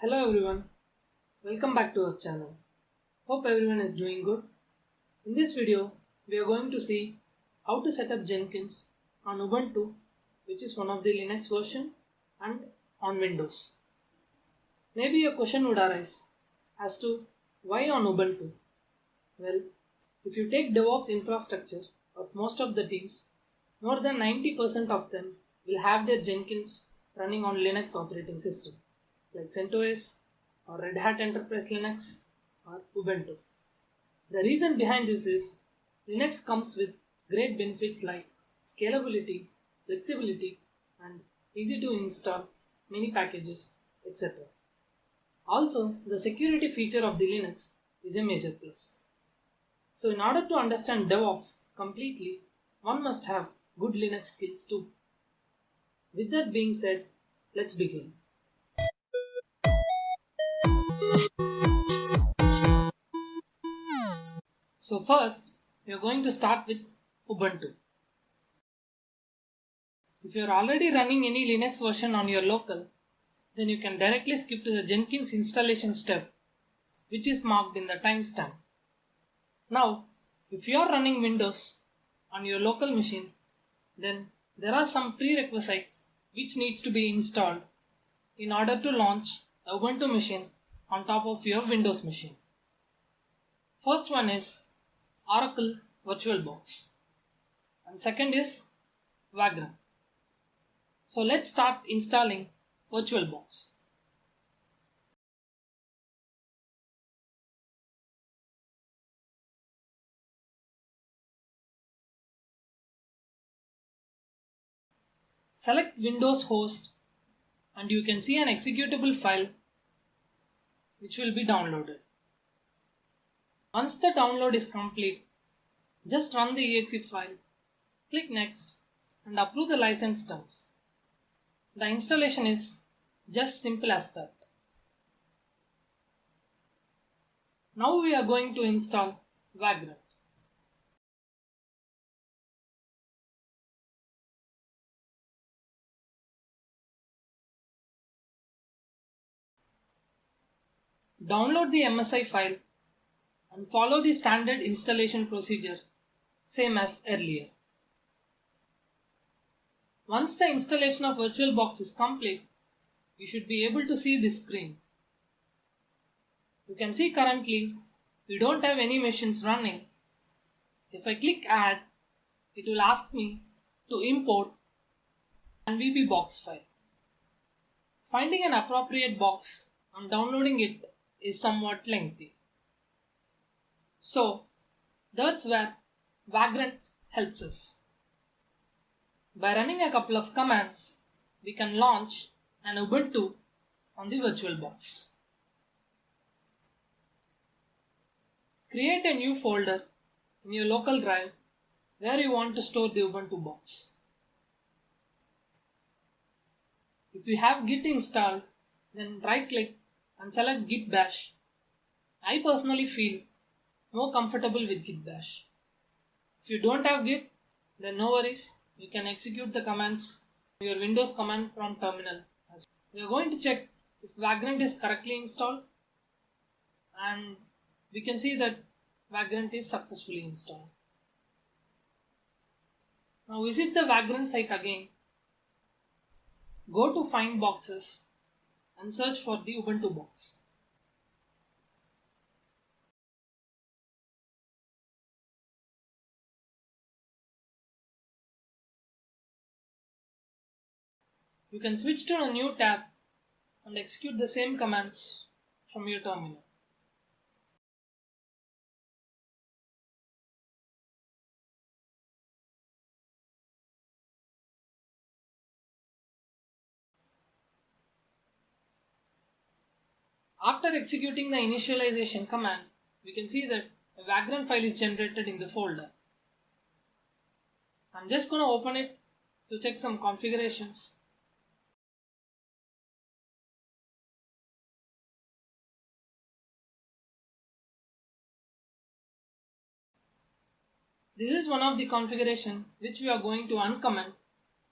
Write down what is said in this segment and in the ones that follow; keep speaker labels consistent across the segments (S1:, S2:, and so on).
S1: Hello everyone, welcome back to our channel. Hope everyone is doing good. In this video, we are going to see how to set up Jenkins on Ubuntu, which is one of the Linux version, and on Windows. Maybe a question would arise as to why on Ubuntu? Well, if you take DevOps infrastructure of most of the teams, more than 90% of them will have their Jenkins running on Linux operating system like CentOS or Red Hat Enterprise Linux or Ubuntu. The reason behind this is Linux comes with great benefits like scalability, flexibility, and easy to install many packages, etc. Also, the security feature of the Linux is a major plus. So, in order to understand DevOps completely, one must have good Linux skills too. With that being said, let's begin. So first, we are going to start with Ubuntu. If you are already running any Linux version on your local, then you can directly skip to the Jenkins installation step, which is marked in the timestamp. Now, if you are running Windows on your local machine, then there are some prerequisites which needs to be installed in order to launch a Ubuntu machine on top of your Windows machine. First one is Oracle VirtualBox and second is Vagrant. So let's start installing VirtualBox. Select Windows host and you can see an executable file which will be downloaded. Once the download is complete, just run the exe file, click next and approve the license terms. The installation is just simple as that. Now we are going to install Vagrant. Download the MSI file and follow the standard installation procedure, same as earlier. Once the installation of VirtualBox is complete, you should be able to see this screen. You can see currently we don't have any machines running. If I click add, it will ask me to import an VBbox file. Finding an appropriate box and downloading it is somewhat lengthy. So that's where Vagrant helps us. By running a couple of commands, we can launch an Ubuntu on the VirtualBox. Create a new folder in your local drive where you want to store the Ubuntu box. If you have Git installed, then right click and select Git Bash. I personally feel more comfortable with Git Bash. If you don't have Git, then no worries, you can execute the commands from your Windows command prompt terminal. We are going to check if Vagrant is correctly installed, and we can see that Vagrant is successfully installed. Now visit the Vagrant site again. Go to Find Boxes and search for the Ubuntu box. You can switch to a new tab and execute the same commands from your terminal. After executing the initialization command, we can see that a Vagrant file is generated in the folder. I'm just going to open it to check some configurations. This is one of the configuration which we are going to uncomment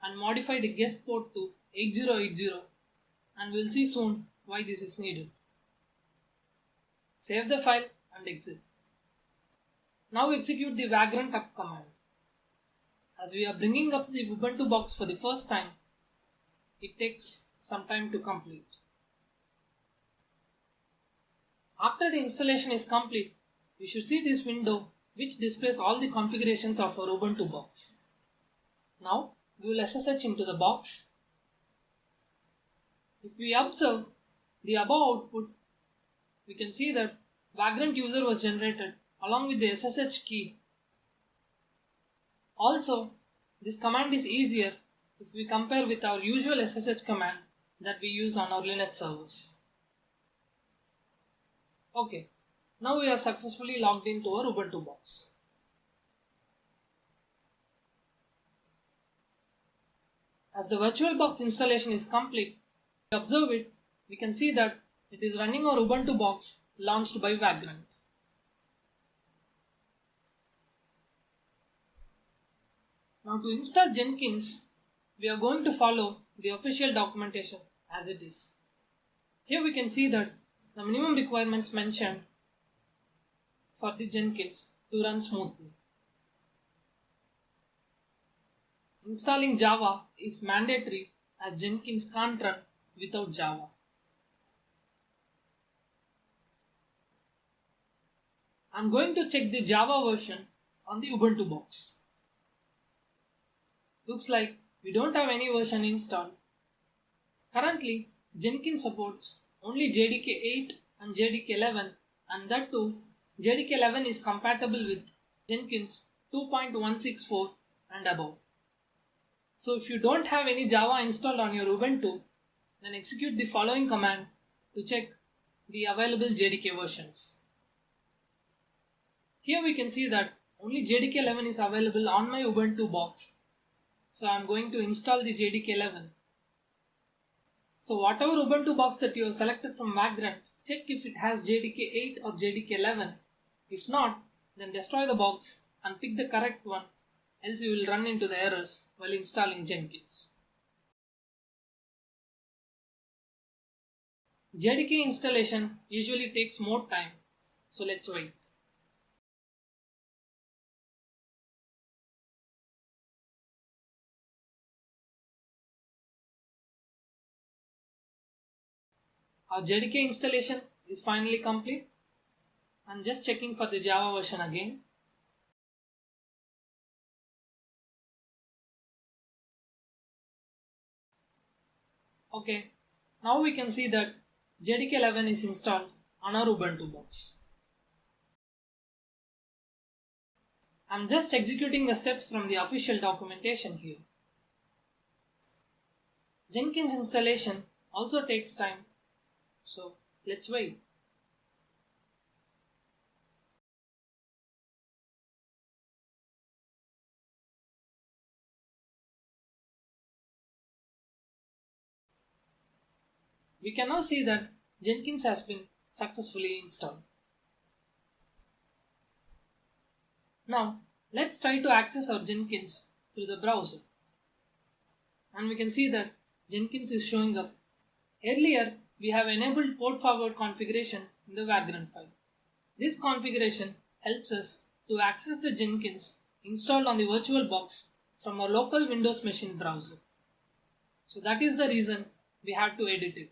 S1: and modify the guest port to 8080, and we'll see soon why this is needed. Save the file and exit. Now execute the vagrant up command. As we are bringing up the Ubuntu box for the first time, it takes some time to complete. After the installation is complete, you should see this window which displays all the configurations of our Ubuntu box. Now we will SSH into the box. If we observe the above output, we can see that vagrant user was generated along with the SSH key. Also, this command is easier if we compare with our usual SSH command that we use on our Linux servers. Okay, now we have successfully logged into our Ubuntu box. As the VirtualBox installation is complete, if we observe it, we can see that it is running our Ubuntu box launched by Vagrant. Now to install Jenkins, we are going to follow the official documentation as it is. Here we can see that the minimum requirements mentioned for the Jenkins to run smoothly. Installing Java is mandatory as Jenkins can't run without Java. I am going to check the Java version on the Ubuntu box. Looks like we don't have any version installed. Currently, Jenkins supports only JDK 8 and JDK 11, and that too, JDK 11 is compatible with Jenkins 2.164 and above. So if you don't have any Java installed on your Ubuntu, then execute the following command to check the available JDK versions. Here we can see that only JDK 11 is available on my Ubuntu box. So I am going to install the JDK 11. So whatever Ubuntu box that you have selected from Vagrant, check if it has JDK 8 or JDK 11. If not, then destroy the box and pick the correct one, else you will run into the errors while installing Jenkins. JDK installation usually takes more time, so let's wait. Our JDK installation is finally complete. I'm just checking for the Java version again. Okay, now we can see that JDK 11 is installed on our Ubuntu box. I'm just executing the steps from the official documentation here. Jenkins installation also takes time, so let's wait. We can now see that Jenkins has been successfully installed. Now let's try to access our Jenkins through the browser. And we can see that Jenkins is showing up. Earlier, we have enabled port forward configuration in the Vagrant file. This configuration helps us to access the Jenkins installed on the VirtualBox from our local Windows machine browser. So that is the reason we have to edit it.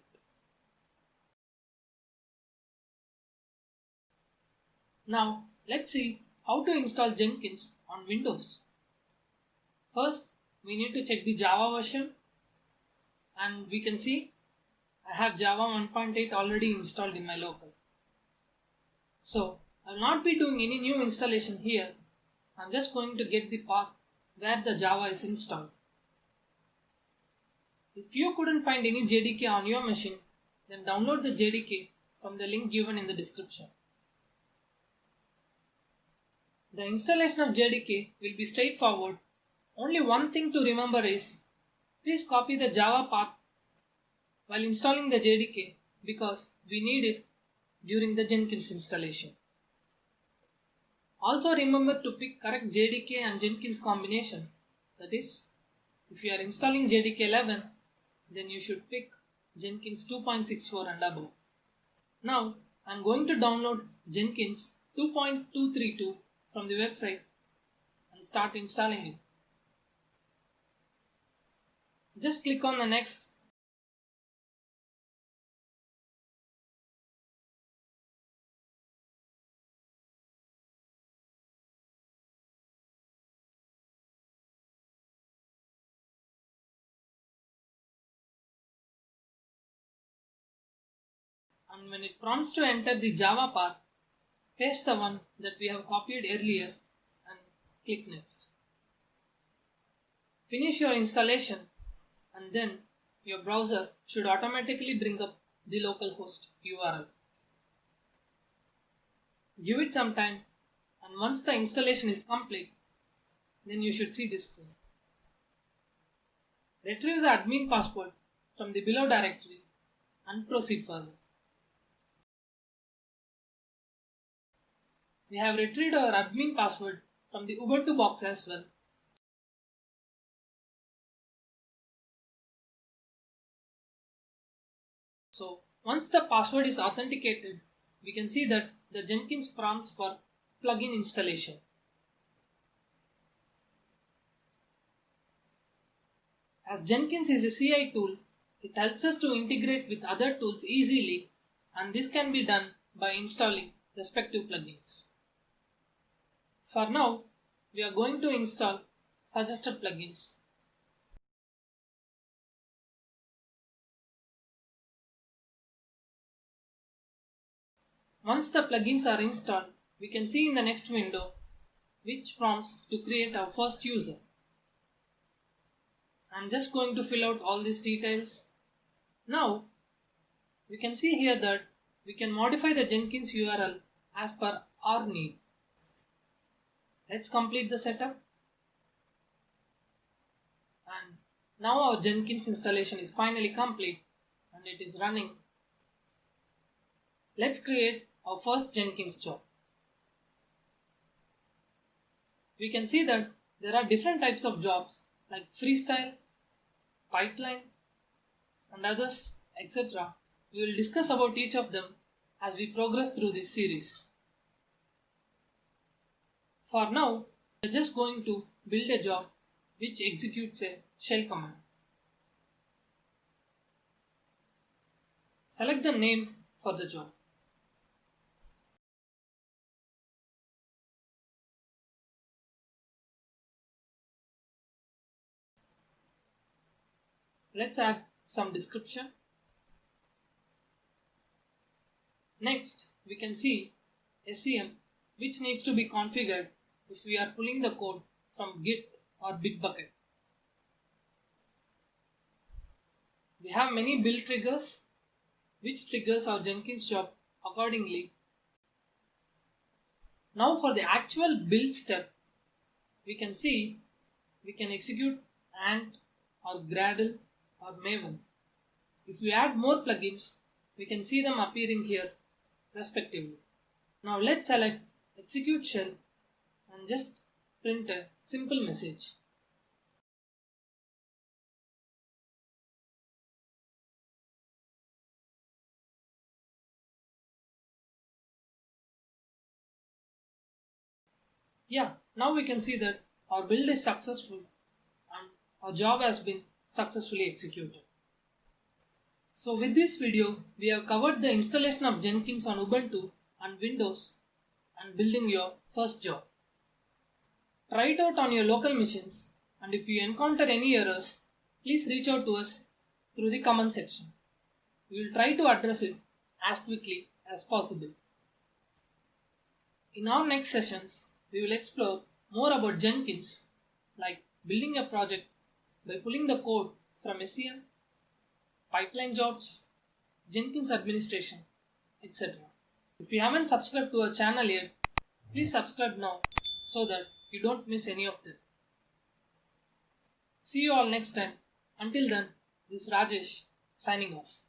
S1: Now let's see how to install Jenkins on Windows. First, we need to check the Java version, and we can see I have Java 1.8 already installed in my local. So I will not be doing any new installation here. I am just going to get the path where the Java is installed. If you couldn't find any JDK on your machine, then download the JDK from the link given in the description. The installation of JDK will be straightforward. Only one thing to remember is, please copy the Java path while installing the JDK because we need it during the Jenkins installation. Also remember to pick correct JDK and Jenkins combination. That is, if you are installing JDK 11, then you should pick Jenkins 2.64 and above. Now I am going to download Jenkins 2.232 from the website and start installing it. Just click on the next. And when it prompts to enter the Java path, paste the one that we have copied earlier and click next. Finish your installation and then your browser should automatically bring up the localhost URL. Give it some time, and once the installation is complete, then you should see this screen. Retrieve the admin password from the below directory and proceed further. We have retrieved our admin password from the Ubuntu box as well. So once the password is authenticated, we can see that the Jenkins prompts for plugin installation. As Jenkins is a CI tool, it helps us to integrate with other tools easily, and this can be done by installing respective plugins. For now, we are going to install suggested plugins. Once the plugins are installed, we can see in the next window which prompts to create our first user. I'm just going to fill out all these details. Now, we can see here that we can modify the Jenkins URL as per our need. Let's complete the setup. And now our Jenkins installation is finally complete and it is running. Let's create our first Jenkins job. We can see that there are different types of jobs like freestyle, pipeline, and others, etc. We will discuss about each of them as we progress through this series. For now, we are just going to build a job which executes a shell command. Select the name for the job. Let's add some description. Next, we can see SCM, which needs to be configured if we are pulling the code from Git or Bitbucket. We have many build triggers, which triggers our Jenkins job accordingly. Now for the actual build step, we can see we can execute Ant or Gradle or Maven. If we add more plugins, we can see them appearing here respectively. Now let's select execute shell and just print a simple message. Yeah, now we can see that our build is successful and our job has been successfully executed. So with this video, we have covered the installation of Jenkins on Ubuntu and Windows and building your first job. Try it out on your local machines, and if you encounter any errors, please reach out to us through the comment section. We will try to address it as quickly as possible. In our next sessions, we will explore more about Jenkins, like building a project by pulling the code from SCM, pipeline jobs, Jenkins administration, etc. If you haven't subscribed to our channel yet, please subscribe now so that you don't miss any of them. See you all next time. Until then, this is Rajesh signing off.